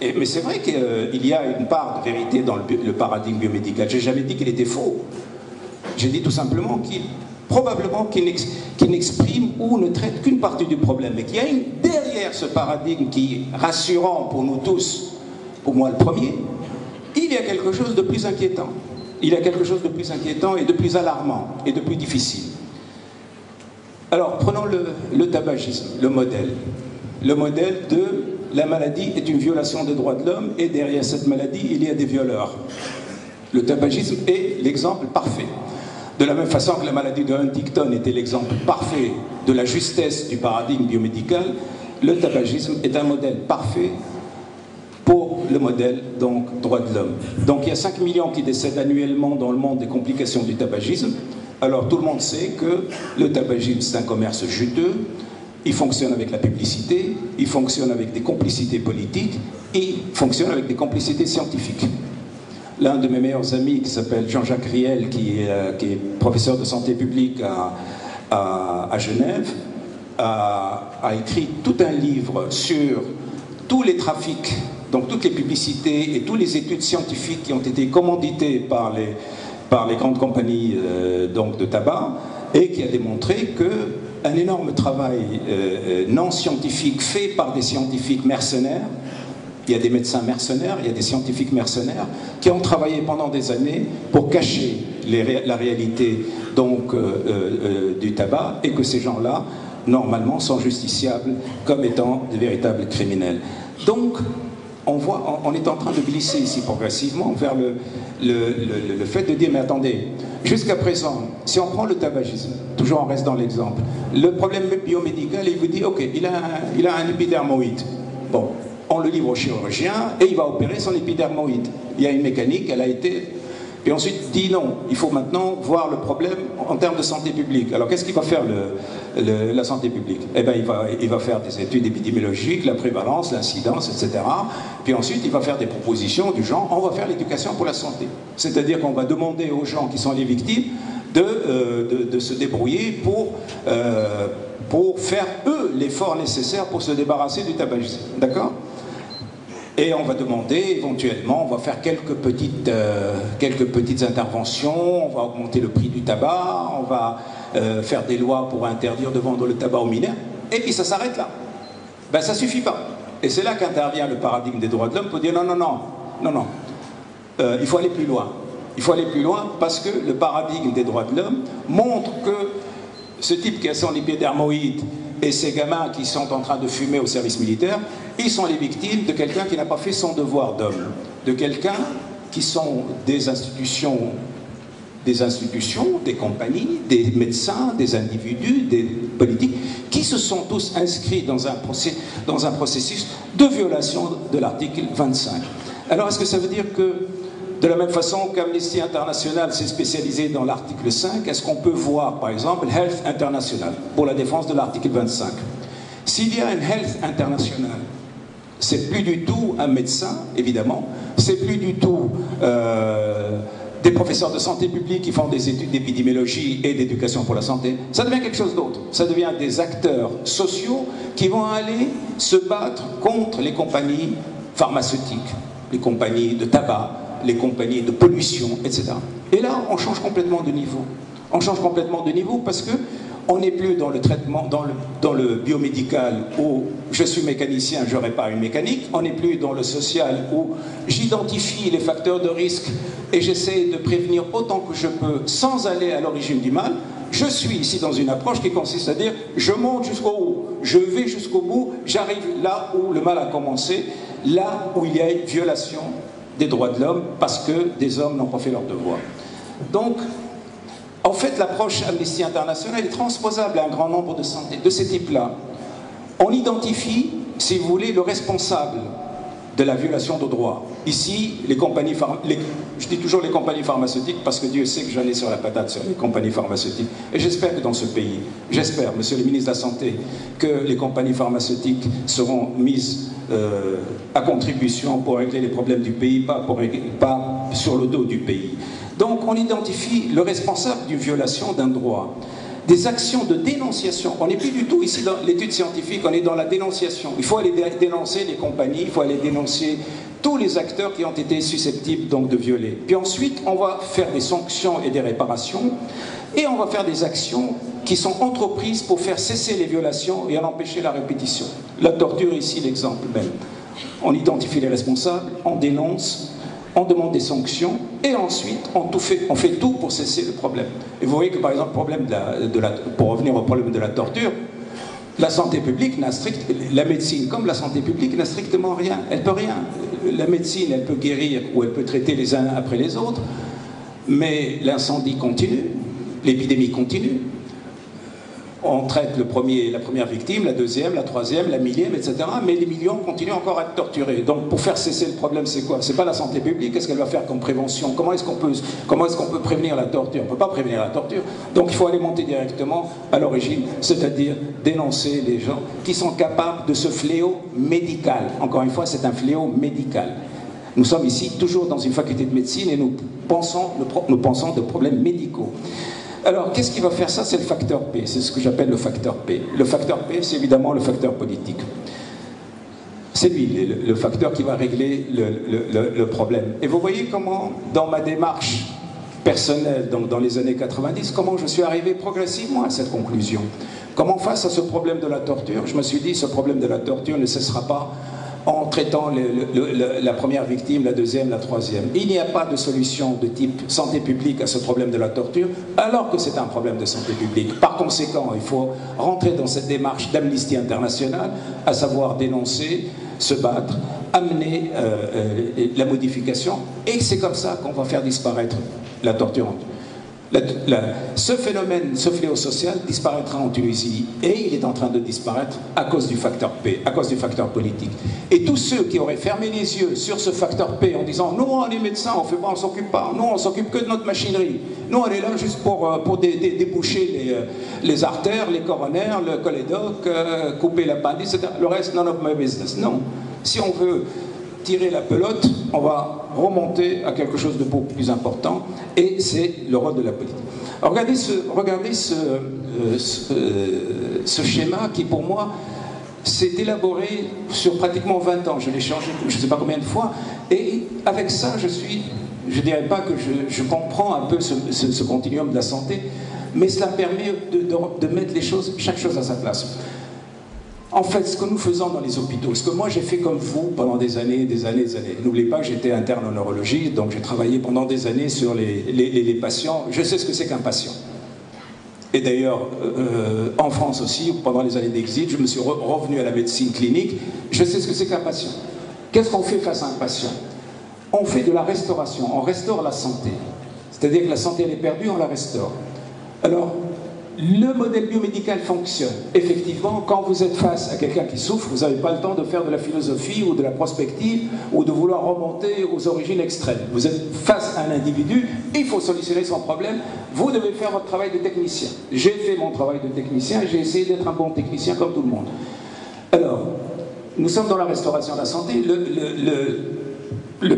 mais c'est vrai qu'il y a une part de vérité dans le paradigme biomédical. Je n'ai jamais dit qu'il était faux. J'ai dit tout simplement qu'il n'exprime ou ne traite qu'une partie du problème, mais qu'il y a derrière ce paradigme qui est rassurant pour nous tous, pour moi le premier, il y a quelque chose de plus inquiétant. Il y a quelque chose de plus inquiétant et de plus alarmant et de plus difficile. Alors, prenons le tabagisme, le modèle. Le modèle de la maladie est une violation des droits de l'homme et derrière cette maladie, il y a des violeurs. Le tabagisme est l'exemple parfait. De la même façon que la maladie de Huntington était l'exemple parfait de la justesse du paradigme biomédical, le tabagisme est un modèle parfait pour le modèle, donc, droit de l'homme. Donc, il y a 5 millions qui décèdent annuellement dans le monde des complications du tabagisme. Alors, tout le monde sait que le tabagisme, c'est un commerce juteux, il fonctionne avec la publicité, il fonctionne avec des complicités politiques, et il fonctionne avec des complicités scientifiques. L'un de mes meilleurs amis, qui s'appelle Jean-Jacques Riel, qui est professeur de santé publique à Genève, a écrit tout un livre sur tous les trafics, donc toutes les publicités et toutes les études scientifiques qui ont été commanditées par les grandes compagnies donc de tabac, et qui a démontré qu'un énorme travail non scientifique fait par des scientifiques mercenaires, il y a des médecins mercenaires, il y a des scientifiques mercenaires qui ont travaillé pendant des années pour cacher la réalité donc, du tabac, et que ces gens-là, normalement, sont justiciables comme étant de véritables criminels. Donc, on est en train de glisser ici progressivement vers le fait de dire, mais attendez, jusqu'à présent, si on prend le tabagisme, toujours on reste dans l'exemple, le problème biomédical, il vous dit, ok, il a un épidermoïde. Bon, on le livre au chirurgien et il va opérer son épidermoïde. Il y a une mécanique, elle a été... Puis ensuite, il dit non, il faut maintenant voir le problème en termes de santé publique. Alors qu'est-ce qu'il va faire la santé publique? Eh bien, il va faire des études épidémiologiques, la prévalence, l'incidence, etc. Puis ensuite, il va faire des propositions du genre, on va faire l'éducation pour la santé. C'est-à-dire qu'on va demander aux gens qui sont les victimes de se débrouiller pour faire, eux, l'effort nécessaire pour se débarrasser du tabagisme. D'accord ? Et on va demander, éventuellement, on va faire quelques petites interventions, on va augmenter le prix du tabac, on va faire des lois pour interdire de vendre le tabac aux mineurs, et puis ça s'arrête là. Ben ça suffit pas. Et c'est là qu'intervient le paradigme des droits de l'homme pour dire non, il faut aller plus loin. Il faut aller plus loin parce que le paradigme des droits de l'homme montre que ce type qui a son épidermoïde et ces gamins qui sont en train de fumer au service militaire, ils sont les victimes de quelqu'un qui n'a pas fait son devoir d'homme, de quelqu'un qui sont des institutions, des compagnies, des médecins, des individus, des politiques, qui se sont tous inscrits dans un processus de violation de l'article 25. Alors est-ce que ça veut dire que, de la même façon qu'Amnesty International s'est spécialisé dans l'article 5, est-ce qu'on peut voir, par exemple, Health International, pour la défense de l'article 25? S'il y a une Health International, c'est plus du tout un médecin, évidemment, c'est plus du tout des professeurs de santé publique qui font des études d'épidémiologie et d'éducation pour la santé, ça devient quelque chose d'autre. Ça devient des acteurs sociaux qui vont aller se battre contre les compagnies pharmaceutiques, les compagnies de tabac, les compagnies de pollution, etc. Et là, on change complètement de niveau. On change complètement de niveau parce que on n'est plus dans le traitement, dans le biomédical où je suis mécanicien, je répare une mécanique. On n'est plus dans le social où j'identifie les facteurs de risque et j'essaie de prévenir autant que je peux sans aller à l'origine du mal. Je suis ici dans une approche qui consiste à dire je monte jusqu'au haut, je vais jusqu'au bout, j'arrive là où le mal a commencé, là où il y a une violation des droits de l'homme parce que des hommes n'ont pas fait leur devoir. Donc, en fait, l'approche Amnesty International est transposable à un grand nombre de ces types-là. On identifie, si vous voulez, le responsable de la violation de droits. Ici, je dis toujours les compagnies pharmaceutiques parce que Dieu sait que j'en ai sur la patate sur les compagnies pharmaceutiques. Et j'espère que dans ce pays, j'espère, monsieur le ministre de la Santé, que les compagnies pharmaceutiques seront mises à contribution pour régler les problèmes du pays, pas sur le dos du pays. Donc on identifie le responsable d'une violation d'un droit. Des actions de dénonciation. On n'est plus du tout ici dans l'étude scientifique, on est dans la dénonciation. Il faut aller dénoncer les compagnies, il faut aller dénoncer tous les acteurs qui ont été susceptibles donc de violer. Puis ensuite, on va faire des sanctions et des réparations, et on va faire des actions qui sont entreprises pour faire cesser les violations et en empêcher la répétition. La torture, ici, l'exemple même. On identifie les responsables, on dénonce, on demande des sanctions et ensuite on fait tout pour cesser le problème. Et vous voyez que par exemple, pour revenir au problème de la torture, la santé publique la médecine comme la santé publique n'a strictement rien. Elle peut rien. La médecine, elle peut guérir ou elle peut traiter les uns après les autres, mais l'incendie continue, l'épidémie continue. On traite la première victime, la deuxième, la troisième, la millième, etc. Mais les millions continuent encore à être torturés. Donc pour faire cesser le problème, c'est quoi? C'est pas la santé publique. Qu'est-ce qu'elle va faire comme prévention? Comment est-ce qu'on peut prévenir la torture? On ne peut pas prévenir la torture. Donc il faut aller monter directement à l'origine, c'est-à-dire dénoncer les gens qui sont capables de ce fléau médical. Encore une fois, c'est un fléau médical. Nous sommes ici toujours dans une faculté de médecine et nous pensons de problèmes médicaux. Alors, qu'est-ce qui va faire ça? C'est le facteur P, c'est ce que j'appelle le facteur P. Le facteur P, c'est évidemment le facteur politique. C'est lui, le facteur qui va régler le problème. Et vous voyez comment, dans ma démarche personnelle, donc dans les années 90, comment je suis arrivé progressivement à cette conclusion. Comment, face à ce problème de la torture, je me suis dit, ce problème de la torture ne cessera pas en traitant la première victime, la deuxième, la troisième. Il n'y a pas de solution de type santé publique à ce problème de la torture, alors que c'est un problème de santé publique. Par conséquent, il faut rentrer dans cette démarche d'Amnesty International, à savoir dénoncer, se battre, amener la modification, et c'est comme ça qu'on va faire disparaître la torture. Ce phénomène, ce fléau social disparaîtra en Tunisie et il est en train de disparaître à cause du facteur P, à cause du facteur politique. Et tous ceux qui auraient fermé les yeux sur ce facteur P en disant « Nous, on est médecins, on s'occupe pas, nous, on s'occupe que de notre machinerie, nous, on est là juste pour déboucher les artères, les coronaires, le cholédoque, couper l'appendice, etc. Le reste, none of my business. » Non. Si on veut tirer la pelote, on va remonter à quelque chose de beaucoup plus important, et c'est le rôle de la politique. Alors regardez ce schéma qui, pour moi, s'est élaboré sur pratiquement 20 ans. Je l'ai changé je ne sais pas combien de fois, et avec ça, je ne dirais pas que je comprends un peu ce continuum de la santé, mais cela permet de mettre chaque chose à sa place. En fait, ce que nous faisons dans les hôpitaux, ce que moi j'ai fait comme vous pendant des années, n'oubliez pas que j'étais interne en neurologie, donc j'ai travaillé pendant des années sur les patients, je sais ce que c'est qu'un patient. Et d'ailleurs, en France aussi, pendant les années d'exil, je me suis revenu à la médecine clinique, je sais ce que c'est qu'un patient. Qu'est-ce qu'on fait face à un patient? On fait de la restauration, on restaure la santé. C'est-à-dire que la santé elle est perdue, on la restaure. Alors, le modèle biomédical fonctionne. Effectivement, quand vous êtes face à quelqu'un qui souffre, vous n'avez pas le temps de faire de la philosophie ou de la prospective ou de vouloir remonter aux origines extrêmes. Vous êtes face à un individu, il faut solutionner son problème, vous devez faire votre travail de technicien. J'ai fait mon travail de technicien, j'ai essayé d'être un bon technicien comme tout le monde. Alors, nous sommes dans la restauration de la santé, le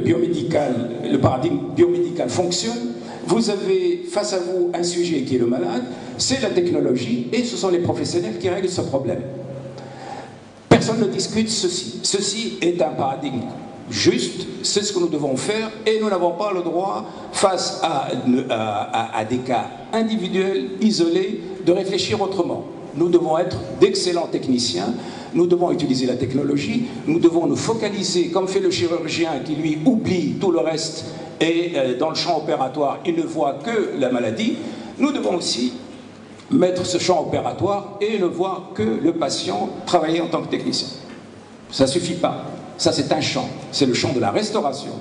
paradigme biomédical fonctionne. Vous avez face à vous un sujet qui est le malade, c'est la technologie et ce sont les professionnels qui règlent ce problème. Personne ne discute ceci. Ceci est un paradigme juste, c'est ce que nous devons faire et nous n'avons pas le droit, face à des cas individuels, isolés, de réfléchir autrement. Nous devons être d'excellents techniciens, nous devons utiliser la technologie, nous devons nous focaliser, comme fait le chirurgien qui lui oublie tout le reste et dans le champ opératoire, il ne voit que la maladie. Nous devons aussi mettre ce champ opératoire et ne voir que le patient travailler en tant que technicien. Ça ne suffit pas. Ça, c'est un champ. C'est le champ de la restauration.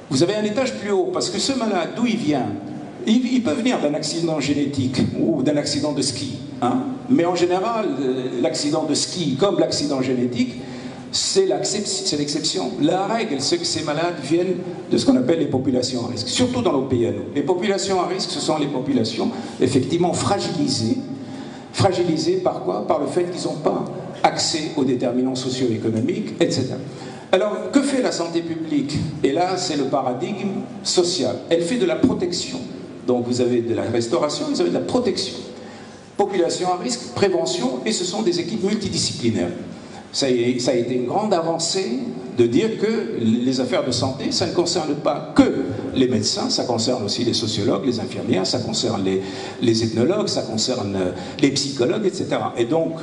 Vous avez un étage plus haut, parce que ce malade, d'où il vient? Il peut venir d'un accident génétique ou d'un accident de ski. Hein? Mais en général, l'accident de ski, comme l'accident génétique, c'est l'exception. La règle, c'est que ces malades viennent de ce qu'on appelle les populations à risque, surtout dans nos pays à nous. Les populations à risque, ce sont les populations effectivement fragilisées. Fragilisées par quoi? Par le fait qu'ils n'ont pas accès aux déterminants socio-économiques, etc. Alors, que fait la santé publique? Et là, c'est le paradigme social. Elle fait de la protection. Donc, vous avez de la restauration, vous avez de la protection. Population à risque, prévention, et ce sont des équipes multidisciplinaires. Ça a été une grande avancée de dire que les affaires de santé, ça ne concerne pas que les médecins, ça concerne aussi les sociologues, les infirmières, ça concerne les ethnologues, ça concerne les psychologues, etc. Et donc,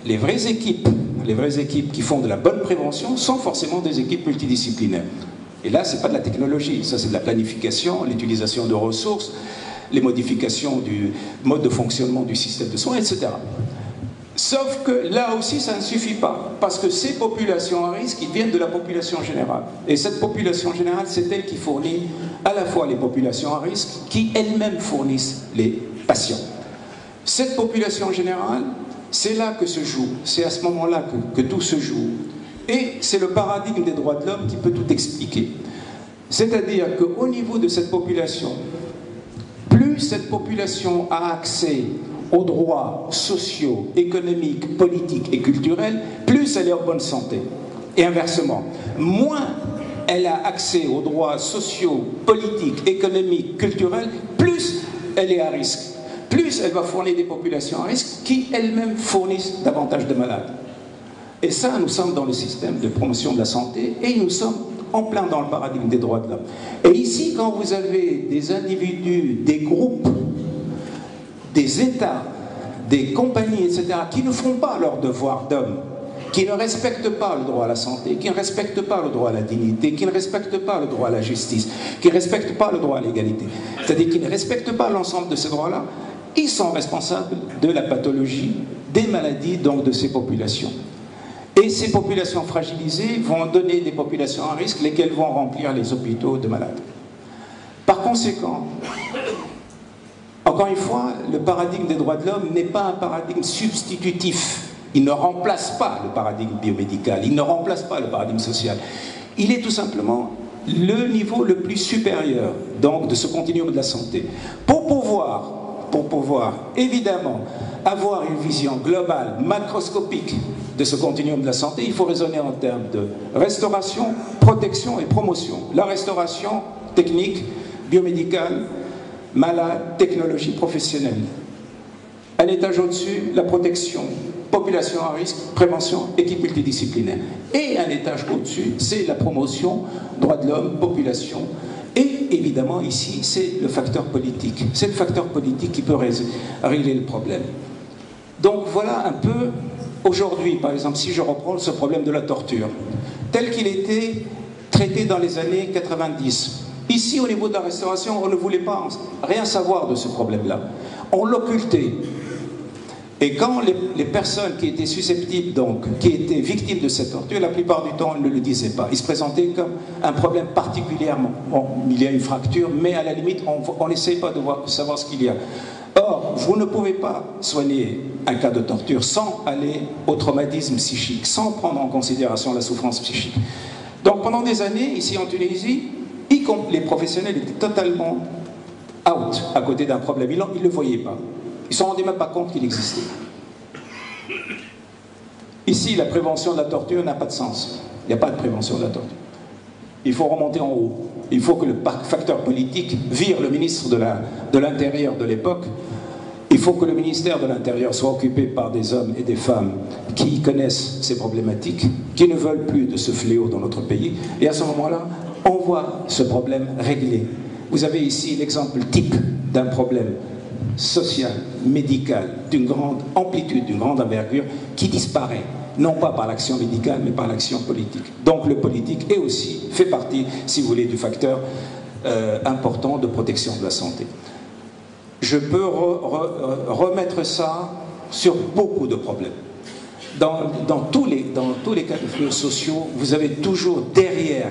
les vraies équipes qui font de la bonne prévention sont forcément des équipes multidisciplinaires. Et là, ce n'est pas de la technologie, ça c'est de la planification, l'utilisation de ressources, les modifications du mode de fonctionnement du système de soins, etc. Sauf que là aussi, ça ne suffit pas, parce que ces populations à risque, ils viennent de la population générale. Et cette population générale, c'est elle qui fournit à la fois les populations à risque, qui elles-mêmes fournissent les patients. Cette population générale, c'est là que se joue, c'est à ce moment-là que tout se joue. Et c'est le paradigme des droits de l'homme qui peut tout expliquer. C'est-à-dire qu'au niveau de cette population, plus cette population a accès aux droits sociaux, économiques, politiques et culturels, plus elle est en bonne santé. Et inversement, moins elle a accès aux droits sociaux, politiques, économiques, culturels, plus elle est à risque. Plus elle va fournir des populations à risque qui elles-mêmes fournissent davantage de malades. Et ça, nous sommes dans le système de promotion de la santé et nous sommes en plein dans le paradigme des droits de l'homme. Et ici, quand vous avez des individus, des groupes, des États, des compagnies, etc., qui ne font pas leur devoir d'homme, qui ne respectent pas le droit à la santé, qui ne respectent pas le droit à la dignité, qui ne respectent pas le droit à la justice, qui ne respectent pas le droit à l'égalité, c'est-à-dire qui ne respectent pas l'ensemble de ces droits-là, ils sont responsables de la pathologie, des maladies, donc de ces populations. Et ces populations fragilisées vont donner des populations à risque, lesquelles vont remplir les hôpitaux de malades. Par conséquent, encore une fois, le paradigme des droits de l'homme n'est pas un paradigme substitutif. Il ne remplace pas le paradigme biomédical, il ne remplace pas le paradigme social. Il est tout simplement le niveau le plus supérieur, donc, de ce continuum de la santé. Pour pouvoir évidemment avoir une vision globale, macroscopique de ce continuum de la santé, il faut raisonner en termes de restauration, protection et promotion. La restauration technique, biomédicale, malade, technologie professionnelle. Un étage au-dessus, la protection, population à risque, prévention, équipe multidisciplinaire. Et un étage au-dessus, c'est la promotion, droits de l'homme, population. Et évidemment, ici, c'est le facteur politique. C'est le facteur politique qui peut régler le problème. Donc voilà un peu, aujourd'hui, par exemple, si je reprends ce problème de la torture, tel qu'il était traité dans les années 90. Ici, au niveau de la restauration, on ne voulait pas rien savoir de ce problème-là. On l'occultait. Et quand les personnes qui étaient susceptibles, donc, qui étaient victimes de cette torture, la plupart du temps, on ne le disait pas. Ils se présentaient comme un problème particulièrement. Bon, il y a une fracture, mais à la limite, on n'essaye pas de savoir ce qu'il y a. Or, vous ne pouvez pas soigner un cas de torture sans aller au traumatisme psychique, sans prendre en considération la souffrance psychique. Donc, pendant des années, ici en Tunisie, les professionnels étaient totalement out à côté d'un problème. Ils ne le voyaient pas. Ils ne se rendaient même pas compte qu'il existait. Ici, la prévention de la torture n'a pas de sens. Il n'y a pas de prévention de la torture. Il faut remonter en haut. Il faut que le facteur politique vire le ministre de l'Intérieur de l'époque. Il faut que le ministère de l'Intérieur soit occupé par des hommes et des femmes qui connaissent ces problématiques, qui ne veulent plus de ce fléau dans notre pays. Et à ce moment-là, on voit ce problème réglé. Vous avez ici l'exemple type d'un problème social, médical, d'une grande amplitude, d'une grande envergure, qui disparaît, non pas par l'action médicale, mais par l'action politique. Donc le politique est aussi, fait partie, si vous voulez, du facteur important de protection de la santé. je peux remettre ça sur beaucoup de problèmes. Dans tous les cas de fléaux sociaux, vous avez toujours derrière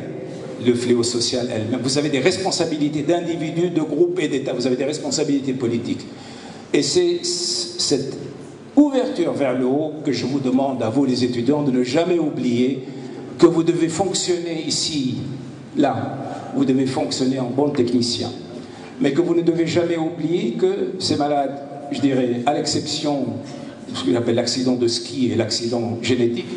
le fléau social elle-même, vous avez des responsabilités d'individus, de groupes et d'États, vous avez des responsabilités politiques. Et c'est cette ouverture vers le haut que je vous demande à vous les étudiants de ne jamais oublier que vous devez fonctionner ici, là, vous devez fonctionner en bon technicien. Mais que vous ne devez jamais oublier que ces malades, je dirais, à l'exception de ce qu'on appelle l'accident de ski et l'accident génétique,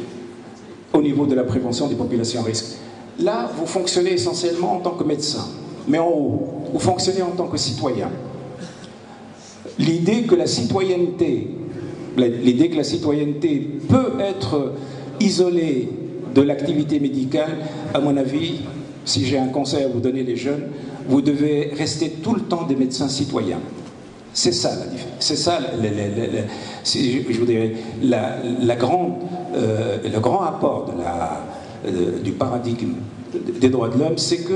au niveau de la prévention des populations à risque, là, vous fonctionnez essentiellement en tant que médecin. Mais en haut, vous fonctionnez en tant que citoyen. L'idée que la citoyenneté peut être isolée de l'activité médicale, à mon avis, si j'ai un conseil à vous donner les jeunes, vous devez rester tout le temps des médecins citoyens. C'est ça la différence. C'est ça, je vous dirais, le grand apport du paradigme des droits de l'homme, c'est que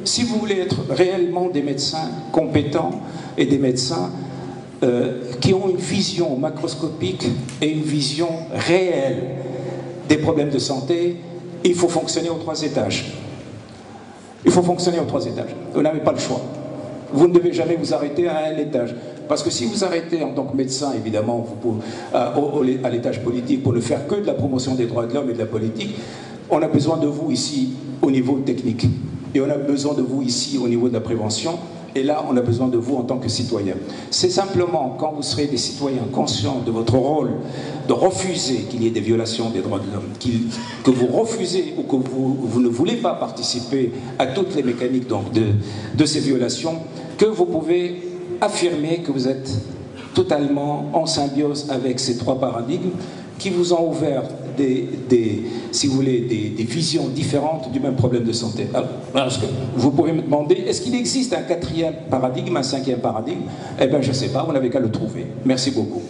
si vous voulez être réellement des médecins compétents et des médecins qui ont une vision macroscopique et une vision réelle des problèmes de santé, il faut fonctionner aux 3 étages. Il faut fonctionner aux 3 étages. Vous n'avez pas le choix. Vous ne devez jamais vous arrêter à un étage. Parce que si vous arrêtez en tant que médecin, évidemment, à l'étage politique, pour ne faire que de la promotion des droits de l'homme et de la politique, on a besoin de vous ici au niveau technique. Et on a besoin de vous ici au niveau de la prévention. Et là, on a besoin de vous en tant que citoyens. C'est simplement quand vous serez des citoyens conscients de votre rôle de refuser qu'il y ait des violations des droits de l'homme, que vous refusez ou que vous ne voulez pas participer à toutes les mécaniques donc, de ces violations, que vous pouvez affirmer que vous êtes totalement en symbiose avec ces 3 paradigmes qui vous ont ouvert si vous voulez, des visions différentes du même problème de santé. Alors, vous pouvez me demander, est-ce qu'il existe un 4e paradigme, un 5e paradigme? Eh bien, je ne sais pas, vous n'avez qu'à le trouver. Merci beaucoup.